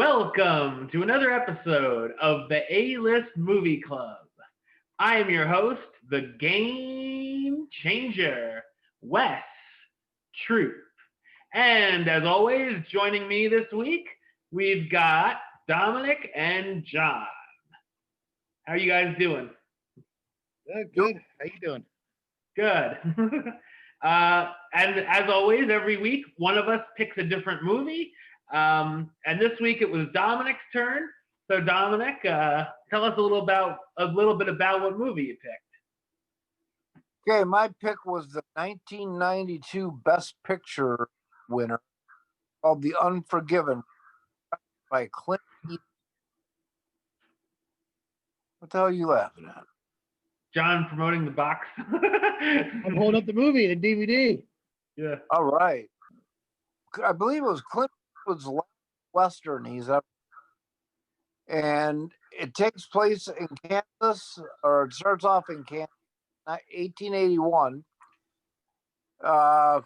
Welcome to another episode of the A-List Movie Club. I am your host, the Game Changer, Wes Troop. And as always, joining me this week, we've got Dominic and John. How are you guys doing? Good. How you doing? Good. And as always, every week, one of us picks a different movie. And this week it was Dominic's turn. So Dominic, tell us a little bit about what movie you picked. Okay, my pick was the 1992 Best Picture winner called The Unforgiven by Clint Eastwood. What the hell are you laughing at? John promoting the box. I'm holding up the movie, the DVD. Yeah. All right. I believe it was Clint Eastwood's last Western he's ever. And it takes place in Kansas, or it starts off in Kansas, 1881.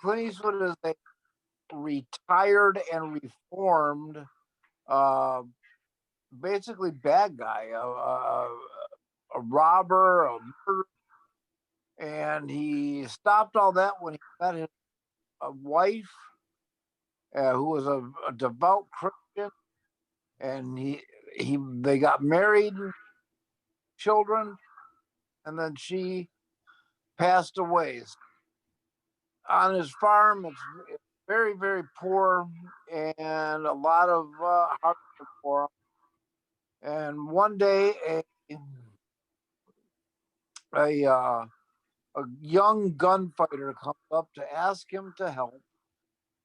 Clint Eastwood is a retired and reformed, basically bad guy, a robber, a murderer, and he stopped all that when he met his wife, who was a devout Christian, and they got married, children, and then she passed away. On his farm, it's very, very poor and a lot of hardship for him. And one day, a young gunfighter comes up to ask him to help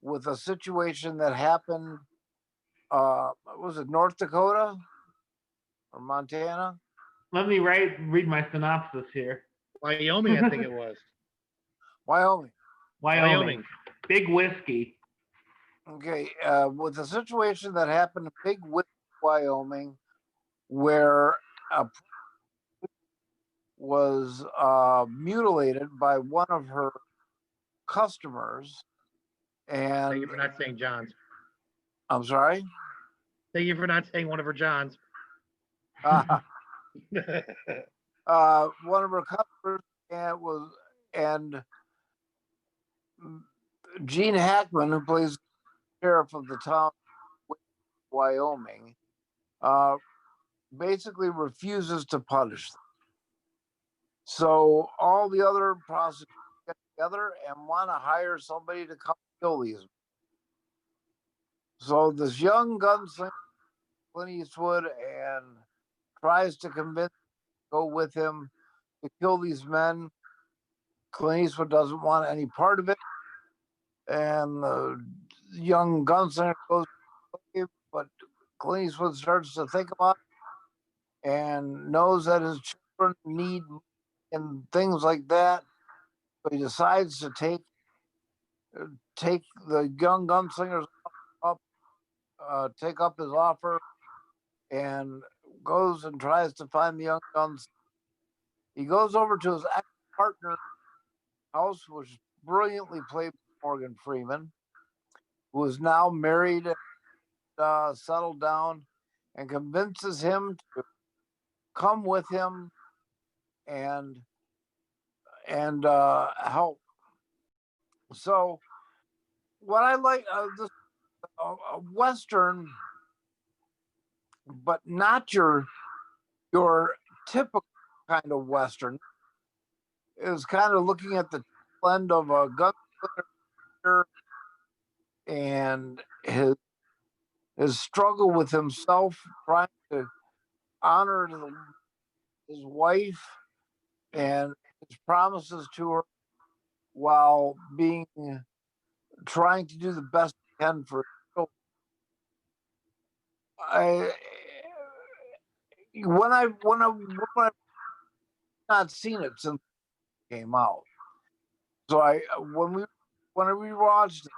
with a situation that happened. Was it North Dakota or Montana? Let me read my synopsis here. Wyoming, I think it was. Wyoming. Big whiskey. Okay, with a situation that happened in Big Whiskey, Wyoming, where a was mutilated by one of her customers. And Thank you for not saying John's. I'm sorry? Thank you for not saying one of her John's. One of her customers and Gene Hackman, who plays sheriff of the town of Wyoming, basically refuses to punish them. So all the other prosecutors get together and want to hire somebody to come kill these. So this young gunslinger, Clint Eastwood, and tries to convince them to go with him to kill these men. Clint Eastwood doesn't want any part of it. And the young gunslinger goes, but Clint Eastwood starts to think about it and knows that his children need and things like that. So he decides to take the young gunslingers up, take up his offer, and goes and tries to find the young guns. He goes over to his ex-partner's house, which is brilliantly played by Morgan Freeman, who is now married and settled down, and convinces him to come with him and help. So what I like, this a Western, but not your typical kind of Western, is kind of looking at the blend of a gunslinger and his struggle with himself, trying to honor his wife and his promises to her while trying to do the best he can for her. When I've not seen it since it came out, so when I rewatched it,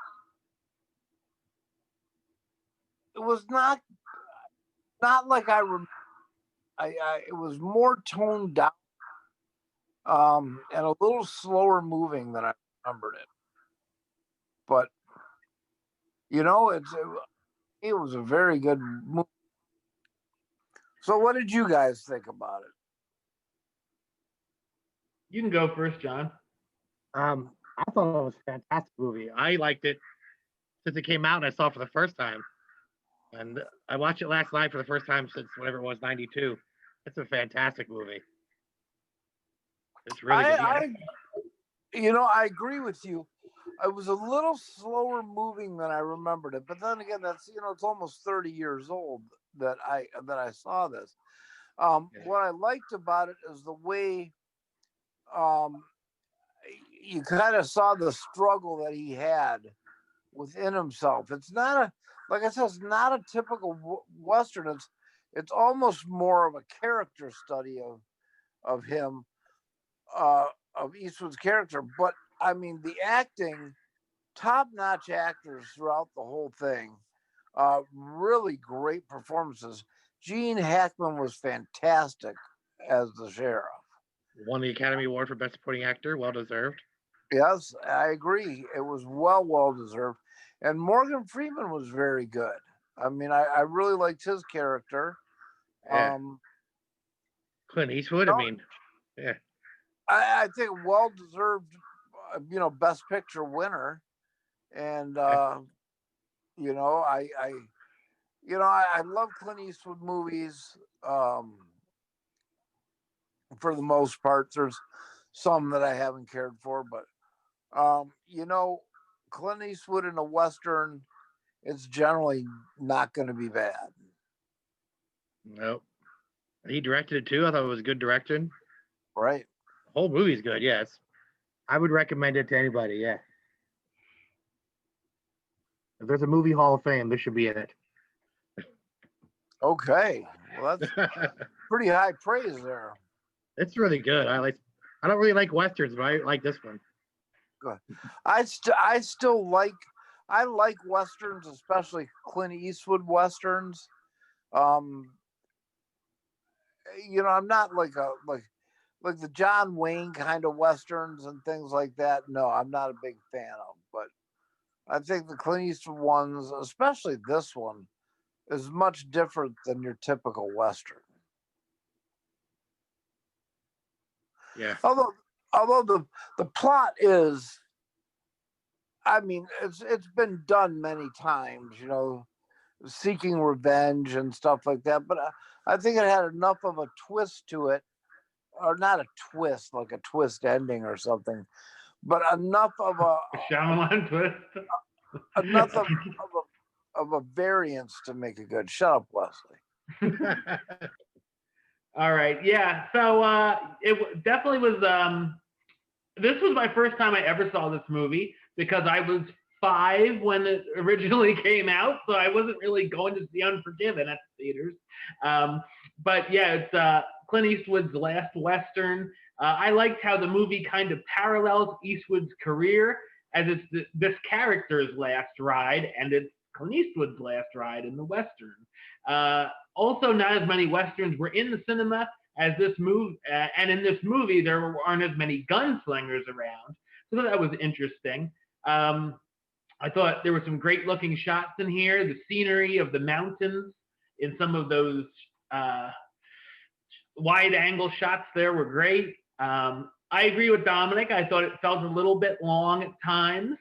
it was not like I remember. It was more toned down, and a little slower moving than I remembered it. But it's It was a very good movie. So, what did you guys think about it? You can go first, John. I thought it was a fantastic movie. I liked it since it came out and I saw it for the first time. And I watched it last night for the first time since whatever it was, 92. It's a fantastic movie. It's really good. I agree with you. It was a little slower moving than I remembered it, but then again, that's it's almost 30 years old that I saw this. What I liked about it is the way you kind of saw the struggle that he had within himself. It's not like I said, it's not a typical Western. It's almost more of a character study of him, of Eastwood's character. But I mean, the acting, top-notch actors throughout the whole thing. Really great performances. Gene Hackman was fantastic as the sheriff. Won the Academy Award for Best Supporting Actor. Well deserved. Yes, I agree. It was well deserved. And Morgan Freeman was very good. I mean, I really liked his character. Yeah. Clint Eastwood, I mean, yeah. I think well deserved, Best Picture winner. And I love Clint Eastwood movies. For the most part, there's some that I haven't cared for, but Clint Eastwood in a Western, it's generally not going to be bad. Nope. He directed it too. I thought it was good direction. Right. The whole movie's good, yes. I would recommend it to anybody, yeah. If there's a movie Hall of Fame, this should be in it. Okay. Well, that's pretty high praise there. It's really good. I don't really like Westerns, but I like this one. Good. I like Westerns, especially Clint Eastwood Westerns. I'm not like the John Wayne kind of Westerns and things like that. No, I'm not a big fan of, but I think the Clint Eastwood ones, especially this one, is much different than your typical Western. Yeah. Although the plot is, I mean, it's been done many times, seeking revenge and stuff like that. But I think it had enough of a twist to it, or not a twist, like a twist ending or something, but enough of a Shyamalan twist. Enough of a variance to make it good. Shut up, Wesley. All right, yeah. So it definitely was. This was my first time I ever saw this movie because I was 5 when it originally came out, so I wasn't really going to see Unforgiven at the theaters. But yeah, it's Clint Eastwood's last Western. I liked how the movie kind of parallels Eastwood's career as it's this character's last ride, and it's Clint Eastwood's last ride in the Western. Also, not as many Westerns were in the cinema as this movie, and in this movie, there aren't as many gunslingers around. So that was interesting. I thought there were some great looking shots in here. The scenery of the mountains in some of those wide angle shots there were great. I agree with Dominic. I thought it felt a little bit long at times,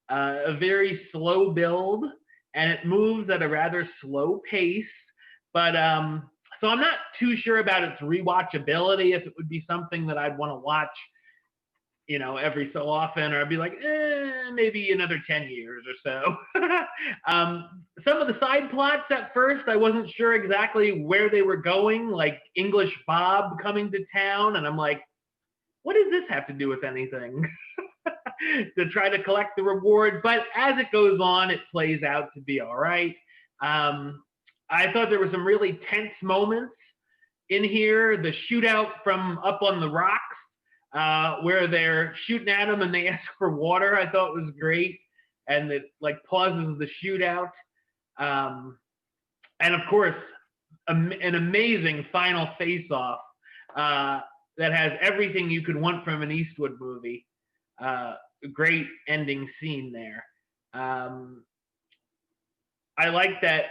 a very slow build, and it moves at a rather slow pace. But so I'm not too sure about its rewatchability, if it would be something that I'd want to watch, every so often, or I'd be like, maybe another 10 years or so. Some of the side plots at first, I wasn't sure exactly where they were going, like English Bob coming to town, and I'm like, what does this have to do with anything? To try to collect the reward, but as it goes on, it plays out to be all right. I thought there were some really tense moments in here. The shootout from up on the rocks, where they're shooting at them and they ask for water, I thought was great, and it pauses the shootout. And of course, an amazing final face-off that has everything you could want from an Eastwood movie. Great ending scene there. I like that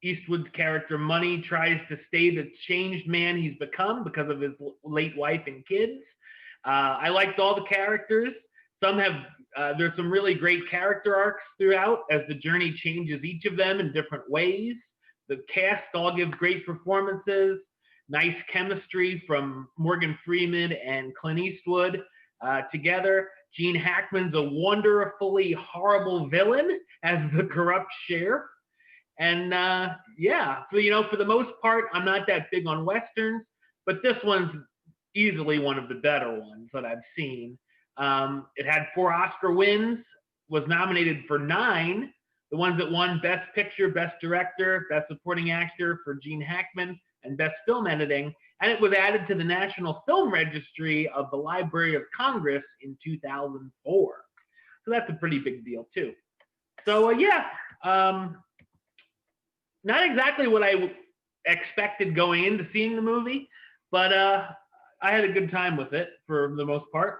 Eastwood's character Money tries to stay the changed man he's become because of his late wife and kids. I liked all the characters. Some have there's some really great character arcs throughout as the journey changes each of them in different ways. The cast all give great performances. Nice chemistry from Morgan Freeman and Clint Eastwood together. Gene Hackman's a wonderfully horrible villain as the corrupt sheriff. And yeah, for the most part, I'm not that big on westerns, but this one's easily one of the better ones that I've seen. It had 4 Oscar wins, was nominated for 9. The ones that won Best Picture, Best Director, Best Supporting Actor for Gene Hackman, and Best Film Editing. And it was added to the National Film Registry of the Library of Congress in 2004. So that's a pretty big deal, too. So, not exactly what I expected going into seeing the movie, but I had a good time with it for the most part.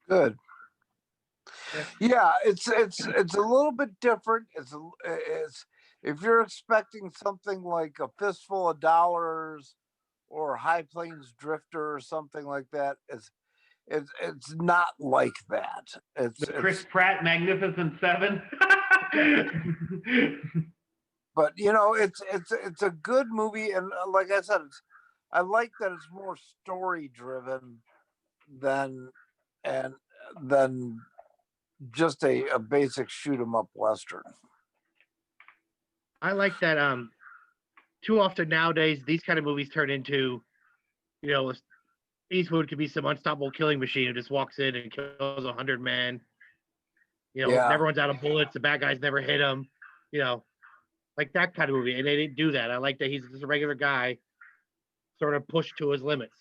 Good. Yeah, it's a little bit different. It's if you're expecting something like A Fistful of Dollars or High Plains Drifter or something like that, it's not like that. It's the Chris Pratt Magnificent Seven. But it's a good movie, and like I said, I like that it's more story driven than just a basic shoot 'em up western. I like that. Too often nowadays, these kind of movies turn into, Eastwood could be some unstoppable killing machine who just walks in and kills 100 men. Never runs out of bullets. The bad guys never hit him. Like that kind of movie. And they didn't do that. I like that he's just a regular guy, sort of pushed to his limits.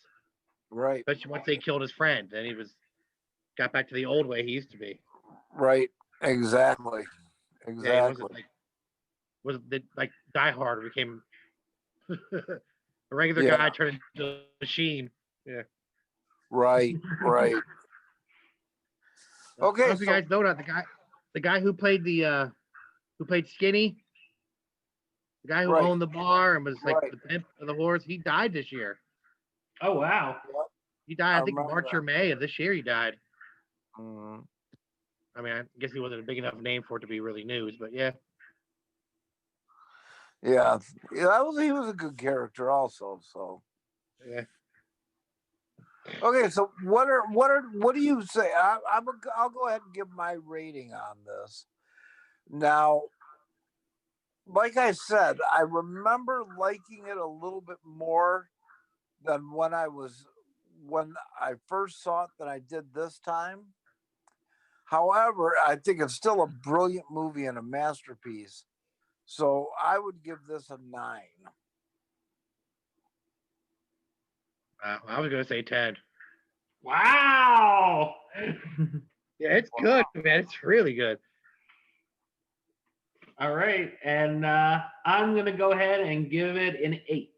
Right. Especially once they killed his friend, and he got back to the old way he used to be. Right. Exactly. Yeah, was like Die Hard became a regular guy turned into a machine. Yeah. Right. Right. Okay. I don't know if you guys know that the guy who played who played Skinny, the guy who owned the bar and was like the pimp of the horse, he died this year. Oh wow. He died, I think March or May of this year he died. Mm-hmm. I mean, I guess he wasn't a big enough name for it to be really news, but yeah. Yeah, he was a good character also. So yeah. Okay, so what do you say? I'll go ahead and give my rating on this. Now, like I said, I remember liking it a little bit more than when I first saw it than I did this time. However, I think it's still a brilliant movie and a masterpiece. So I would give this a 9. I was going to say 10. Wow. Yeah, it's good, man. It's really good. All right. And I'm going to go ahead and give it an 8.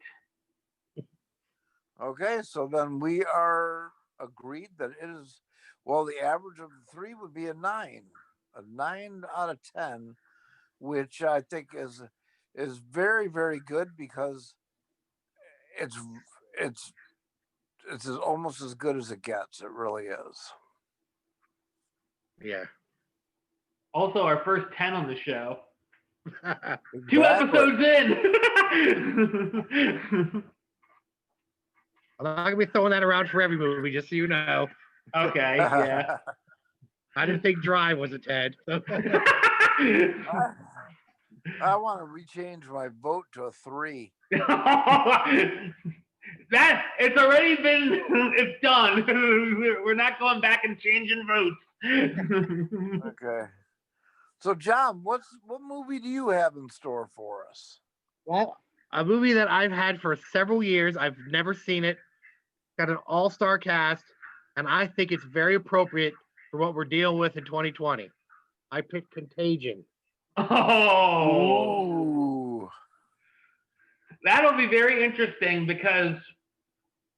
Okay, so then we are agreed that it is, well, the average of the 3 would be a 9 out of 10, which I think is very, very good because it's almost as good as it gets. It really is. Yeah. Also, our first 10 on the show. Exactly. 2 episodes in. I'm not going to be throwing that around for every movie, just so you know. Okay, yeah. I didn't think Drive was a 10. So. I want to rechange my vote to a 3. It's already been, it's done. We're not going back and changing votes. Okay. So, John, what movie do you have in store for us? Well, a movie that I've had for several years. I've never seen it. Got an all-star cast, and I think it's very appropriate for what we're dealing with in 2020. I picked Contagion. Oh. Ooh. That'll be very interesting because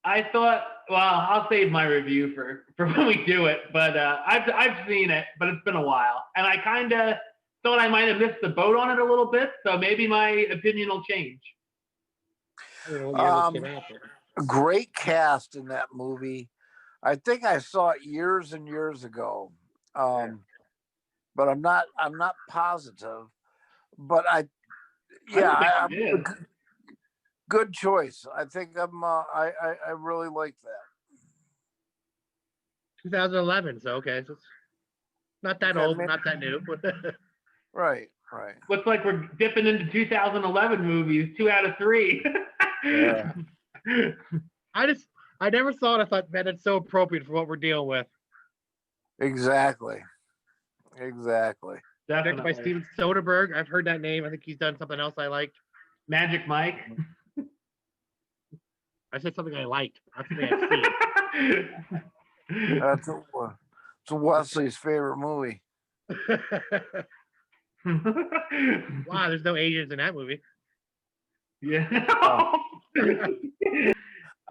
I thought well, I'll save my review for when we do it. But I've seen it, but it's been a while, and I kind of thought I might have missed the boat on it a little bit. So maybe my opinion will change. I don't know what year this came out. Great cast in that movie. I think I saw it years and years ago, but I'm not positive. But I'm good choice. I think I really like that. 2011. So okay, so it's not that old, not that new. Right. Looks like we're dipping into 2011 movies. 2 out of 3. Yeah. I never saw it. I thought, man, it's so appropriate for what we're dealing with. Exactly. Directed by Steven Soderbergh. I've heard that name. I think he's done something else I liked. Magic Mike. I said something I liked. Not something I've seen. That's Wesley's favorite movie. Wow, there's no Asians in that movie. Yeah.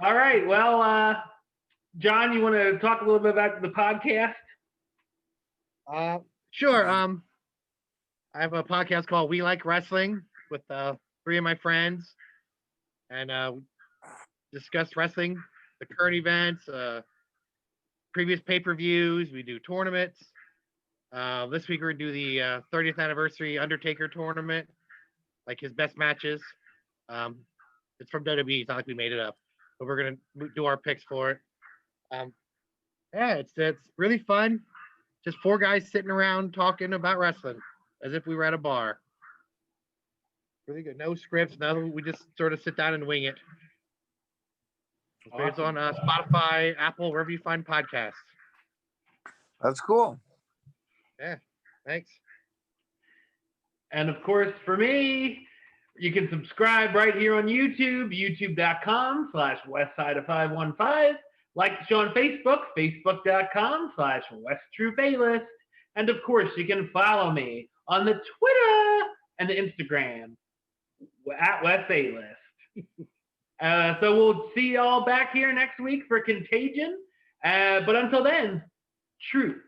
All right. Well, John, you want to talk a little bit about the podcast? Sure. I have a podcast called We Like Wrestling with 3 of my friends, and we discuss wrestling, the current events, previous pay-per-views. We do tournaments. This week we're gonna do the 30th anniversary Undertaker tournament, like his best matches. It's from WWE. It's not like we made it up, but we're gonna do our picks for it. Yeah, it's really fun. Just 4 guys sitting around talking about wrestling as if we were at a bar. Really good. No scripts. Nothing. We just sort of sit down and wing it. Awesome. It's on Spotify, Apple, wherever you find podcasts. That's cool. Yeah. Thanks. And of course, for me, you can subscribe right here on YouTube, youtube.com/westside515. Like the show on Facebook, facebook.com/WestTruthAlist. And of course, you can follow me on the Twitter and the Instagram at WestAlist. So we'll see y'all back here next week for Contagion. But until then, truth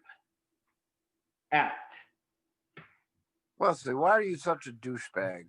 out. Wesley, why are you such a douchebag?